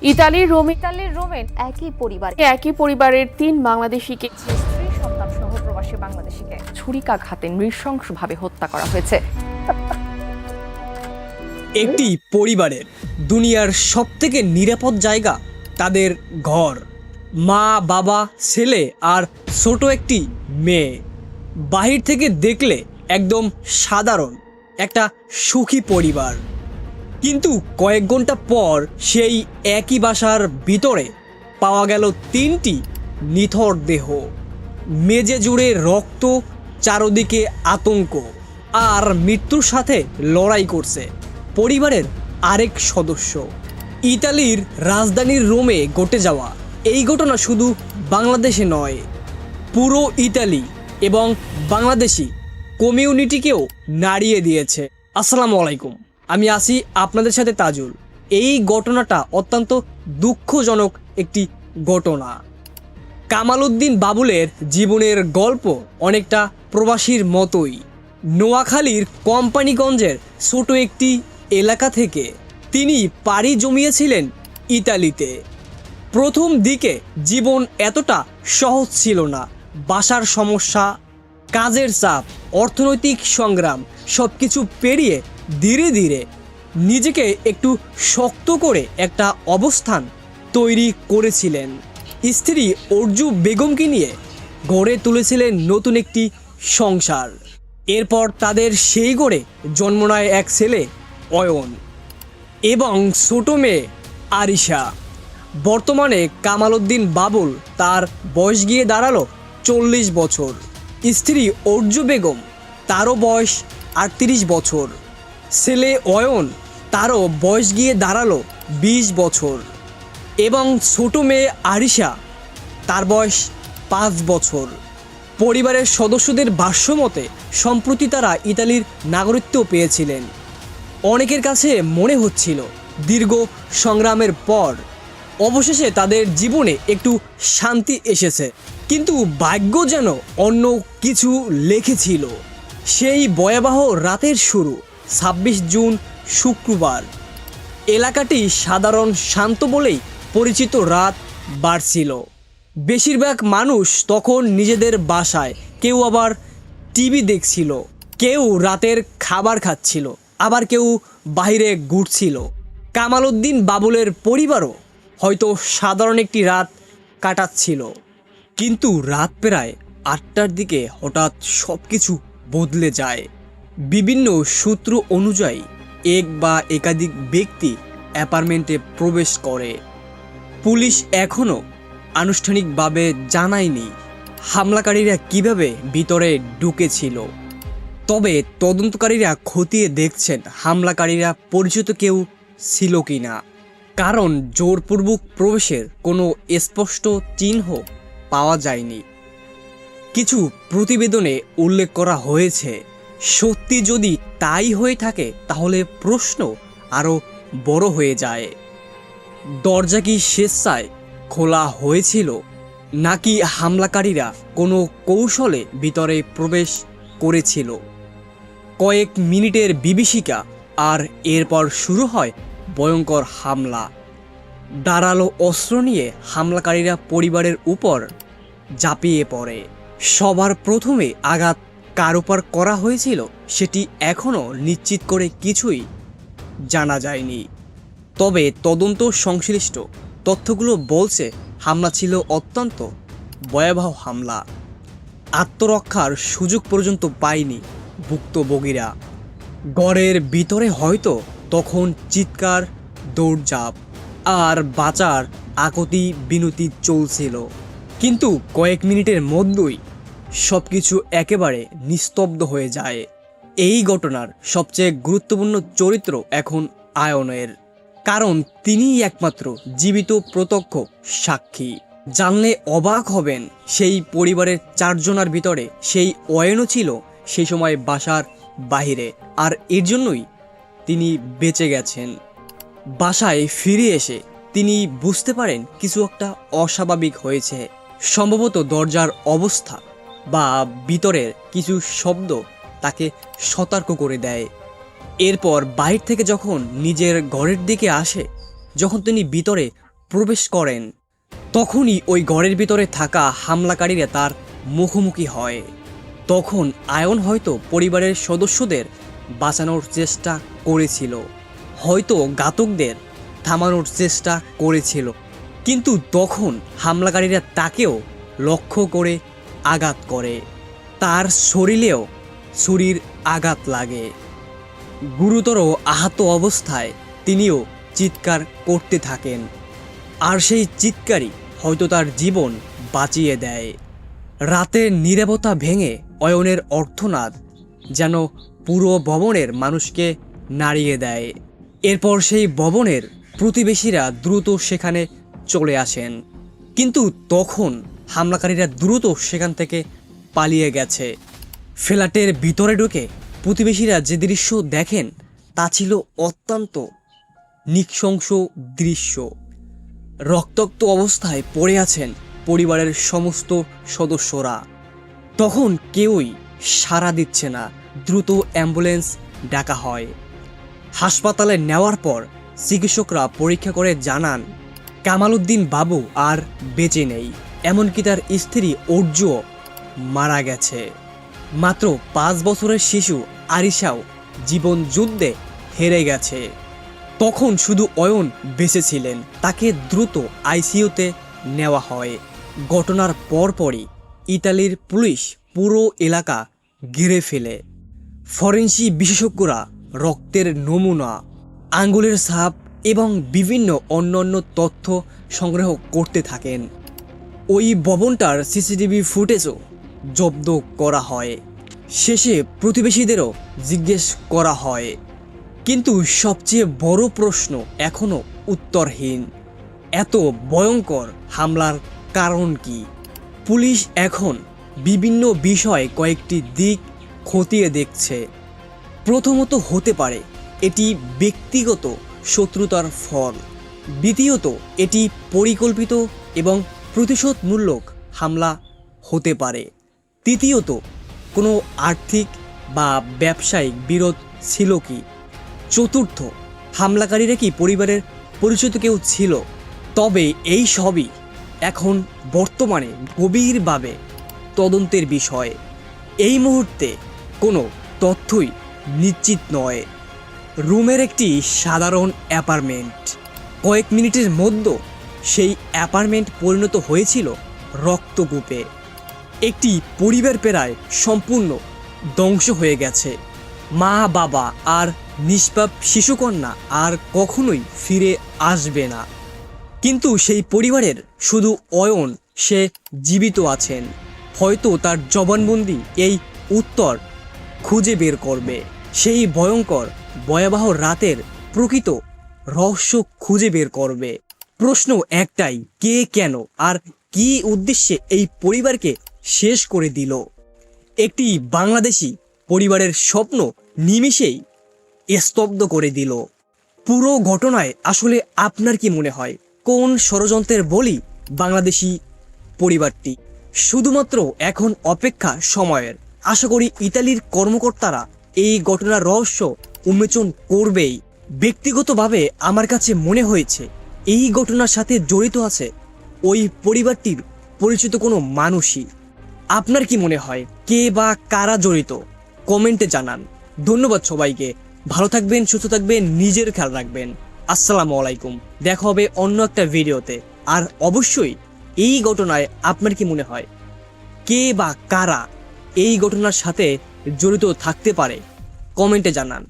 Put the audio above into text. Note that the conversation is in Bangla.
ইতালির রোমেন একই পরিবারের ৩ বাংলাদেশিকে স্ত্রী সন্তান সহ প্রবাসী বাংলাদেশিকে ছুরিকাঘাতে নৃশংসভাবে হত্যা করা হয়েছে। একটি পরিবারের দুনিয়ার সবথেকে নিরাপদ জায়গা তাদের ঘর। মা, বাবা, ছেলে আর ছোট একটি মেয়ে। বাহির থেকে দেখলে একদম সাধারণ একটা সুখী পরিবার, কিন্তু কয়েক ঘন্টা পর সেই একই বাসার ভিতরে পাওয়া গেল 3টি নিথর দেহ। মেঝে জুড়ে রক্ত, চারদিকে আতঙ্ক, আর মৃত্যুর সাথে লড়াই করছে পরিবারের আরেক সদস্য। ইতালির রাজধানীর রোমে ঘটে যাওয়া এই ঘটনা শুধু বাংলাদেশে নয়, পুরো ইতালি এবং বাংলাদেশি কমিউনিটিকেও নাড়িয়ে দিয়েছে। আসসালামু আলাইকুম, আমি আছি আপনাদের সাথে তাজুল। এই ঘটনাটা অত্যন্ত দুঃখজনক একটি ঘটনা। কামাল উদ্দিন বাবুলের জীবনের গল্প অনেকটা প্রবাসীর মতোই। নোয়াখালীর কোম্পানিগঞ্জের ছোট একটি এলাকা থেকে তিনি পাড়ি জমিয়েছিলেন ইতালিতে। প্রথম দিকে জীবন এতটা সহজ ছিল না। বাসার সমস্যা, কাজের চাপ, অর্থনৈতিক সংগ্রাম সব কিছু পেরিয়ে ধীরে ধীরে নিজেকে একটু শক্ত করে একটা অবস্থান তৈরি করেছিলেন। স্ত্রী অর্জু বেগমকে নিয়ে গড়ে তুলেছিলেন নতুন একটি সংসার। এরপর তাদের সেই গড়ে জন্ম নেয় এক ছেলে অয়ন এবং ছোট মেয়ে আরিশা। বর্তমানে কামাল উদ্দিন বাবুল তার বয়স গিয়ে দাঁড়ালো 40 বছর। স্ত্রী অর্জু বেগম, তারও বয়স 38 বছর। ছেলে অয়ন, তারও বয়স গিয়ে দাঁড়ালো 20 বছর এবং ছোট মেয়ে আরিশা, তার বয়স 5 বছর। পরিবারের সদস্যদের ভাষ্যমতে সম্প্রতি তারা ইতালির নাগরিকত্ব পেয়েছিলেন। অনেকের কাছে মনে হচ্ছিল দীর্ঘ সংগ্রামের পর অবশেষে তাদের জীবনে একটু শান্তি এসেছে, কিন্তু ভাগ্য যেন অন্য কিছু লিখেছিল। সেই ভয়াবহ রাতের শুরু 26 জুন শুক্রবার। এলাকাটি সাধারণ শান্ত বলেই পরিচিত রাত বাড়ছিল। বেশিরভাগ মানুষ তখন নিজেদের বাসায়, কেউ আবার টিভি দেখছিল, কেউ রাতের খাবার খাচ্ছিল, আবার কেউ বাইরে ঘুরছিল। কামাল উদ্দিন বাবুলের পরিবারও হয়তো সাধারণ একটি রাত কাটাচ্ছিল। কিন্তু রাত প্রায় 8টার দিকে হঠাৎ সব কিছু বদলে যায়। বিভিন্ন সূত্র অনুযায়ী এক বা একাধিক ব্যক্তি অ্যাপার্টমেন্টে প্রবেশ করে। পুলিশ এখনও আনুষ্ঠানিকভাবে জানায়নি হামলাকারীরা কিভাবে ভিতরে ঢুকেছিল। তবে তদন্তকারীরা খতিয়ে দেখছেন হামলাকারীরা পরিচিত কেউ ছিল কিনা, কারণ জোরপূর্বক প্রবেশের কোনো স্পষ্ট চিহ্ন পাওয়া যায়নি। কিছু প্রতিবেদনে উল্লেখ করা হয়েছে, সত্যি যদি তাই হয়ে থাকে তাহলে প্রশ্ন আরও বড় হয়ে যায়। দরজা কি স্বেচ্ছায় খোলা হয়েছিল, নাকি হামলাকারীরা কোনো কৌশলে ভিতরে প্রবেশ করেছিল? কয়েক মিনিটের বিভীষিকা, আর এরপর শুরু হয় ভয়ঙ্কর হামলা। ধারালো অস্ত্র নিয়ে হামলাকারীরা পরিবারের উপর ঝাঁপিয়ে পড়ে। সবার প্রথমে আঘাত কার উপর করা হয়েছিল সেটি এখনও নিশ্চিত করে কিছুই জানা যায়নি। তবে তদন্ত সংশ্লিষ্ট তথ্যগুলো বলছে হামলা ছিল অত্যন্ত ভয়াবহ হামলা। আত্মরক্ষার সুযোগ পর্যন্ত পায়নি ভুক্তভোগীরা। ঘরের ভিতরে হয়তো তখন চিৎকার, দৌড়ঝাঁপ আর বাঁচার আকুতি বিনতি চলছিল, কিন্তু কয়েক মিনিটের মধ্যেই সব কিছু একেবারে নিস্তব্ধ হয়ে যায়। এই ঘটনার সবচেয়ে গুরুত্বপূর্ণ চরিত্র এখন আয়নের, কারণ তিনিই একমাত্র জীবিত প্রত্যক্ষ সাক্ষী। জানলে অবাক হবেন, সেই পরিবারের 4 জনের ভিতরে সেই অয়নও ছিল সেই সময় বাসার বাহিরে, আর এর জন্যই তিনি বেঁচে গেছেন। বাসায় ফিরে এসে তিনি বুঝতে পারেন কিছু একটা অস্বাভাবিক হয়েছে। সম্ভবত দরজার অবস্থা বা ভিতরের কিছু শব্দ তাকে সতর্ক করে দেয়। এরপর বাইরে থেকে যখন নিজের ঘরের দিকে আসে, যখন তিনি ভিতরে প্রবেশ করেন তখনই ওই ঘরের ভিতরে থাকা হামলাকারীরা তার মুখোমুখি হয়। তখন আয়ন হয়তো পরিবারের সদস্যদের বাঁচানোর চেষ্টা করেছিল, হয়তো ঘাতকদের থামানোর চেষ্টা করেছিল, কিন্তু তখন হামলাকারীরা তাকেও লক্ষ্য করে আঘাত করে। তার শরীরেও ছুরির আঘাত লাগে। গুরুতর আহত অবস্থায় তিনিও চিৎকার করতে থাকেন, আর সেই চিৎকারই হয়তো তার জীবন বাঁচিয়ে দেয়। রাতের নীরবতা ভেঙে অয়নের অর্থনাদ যেন পুরো ভবনের মানুষকে নাড়িয়ে দেয়। এরপর সেই ভবনের প্রতিবেশীরা দ্রুত সেখানে চলে আসেন, কিন্তু তখন হামলাকারীরা দ্রুত সেখান থেকে পালিয়ে গেছে। ফ্ল্যাটের ভিতরে ঢুকে প্রতিবেশীরা যে দৃশ্য দেখেন তা ছিল অত্যন্ত নৃশংস দৃশ্য। রক্তাক্ত অবস্থায় পড়ে আছেন পরিবারের সমস্ত সদস্যরা। তখন কেউই সাড়া দিচ্ছে না। দ্রুত অ্যাম্বুলেন্স ডাকা হয়। হাসপাতালে নেওয়ার পর চিকিৎসকরা পরীক্ষা করে জানান কামাল উদ্দিন বাবু আর বেঁচে নেই, এমনকি তার স্ত্রী অর্জুও মারা গেছে। মাত্র 5 বছরের শিশু আরিশাও জীবন যুদ্ধে হেরে গেছে। তখন শুধু অয়ন বেঁচে ছিলেন। তাকে দ্রুত আইসিইউতে নেওয়া হয়। ঘটনার পরপরই ইতালির পুলিশ পুরো এলাকা ঘিরে ফেলে। ফরেনসিক বিশেষজ্ঞরা রক্তের নমুনা, আঙ্গুলের ছাপ এবং বিভিন্ন অন্যান্য তথ্য সংগ্রহ করতে থাকেন। ওই ভবনটার সিসিটিভি ফুটেজও জব্দ করা হয়। শেষে প্রতিবেশীদেরও জিজ্ঞেস করা হয়, কিন্তু সবচেয়ে বড় প্রশ্ন এখনো উত্তরহীন। এত ভয়ঙ্কর হামলার কারণ কি? পুলিশ এখন বিভিন্ন বিষয়ে কয়েকটি দিক খতিয়ে দেখছে। প্রথমত হতে পারে এটি ব্যক্তিগত শত্রুতার ফল। দ্বিতীয়ত এটি পরিকল্পিত এবং প্রতিশোধমূলক হামলা হতে পারে। তৃতীয়ত কোনো আর্থিক বা ব্যবসায়িক বিরোধ ছিল কি? চতুর্থ, হামলাকারীরা কি পরিবারের পরিচিত কেউ ছিল? তবে এই সবই এখন বর্তমানে গভীরভাবে তদন্তের বিষয়। এই মুহূর্তে কোনো তথ্যই নিশ্চিত নয়। রুমের একটি সাধারণ অ্যাপার্টমেন্ট, কয়েক মিনিটের মধ্যে সেই অ্যাপার্টমেন্ট পরিণত হয়েছিল রক্তকূপে। একটি পরিবার প্রায় সম্পূর্ণ ধ্বংস হয়ে গেছে। মা বাবা আর নিষ্পাপ শিশুকন্যা আর কখনোই ফিরে আসবে না। কিন্তু সেই পরিবারের শুধু অয়ন, সে জীবিত আছেন। হয়তো তার জবানবন্দি এই উত্তর খুঁজে বের করবে। সেই ভয়ঙ্কর ভয়াবহ রাতের প্রকৃত রহস্য খুঁজে বের করবে। প্রশ্ন একটাই, কে, কেন আর কি উদ্দেশ্যে এই পরিবারকে শেষ করে দিল? একটি বাংলাদেশি পরিবারের স্বপ্ন নিমিষেই স্তব্ধ করে দিল। পুরো ঘটনায় আসলে আপনার কি মনে হয়? কোন ষড়যন্ত্রের বলি বাংলাদেশি পরিবারটি? শুধুমাত্র এখন অপেক্ষা সময়ের। আশা করি ইতালির কর্মকর্তারা এই ঘটনার রহস্য উন্মোচন করবেই। ব্যক্তিগতভাবে আমার কাছে মনে হয়েছে এই ঘটনার সাথে জড়িত আছে ওই পরিবারটির পরিচিত কোনো মানুষই। আপনার কি মনে হয়, কে বা কারা জড়িত? কমেন্টে জানান। ধন্যবাদ সবাইকে। ভালো থাকবেন, সুস্থ থাকবেন, নিজের খেয়াল রাখবেন। আসসালামু আলাইকুম। দেখা হবে অন্য একটা ভিডিওতে। আর অবশ্যই এই ঘটনায় আপনার কি মনে হয়, কে বা কারা এই ঘটনার সাথে জড়িত থাকতে পারে? কমেন্টে জানান।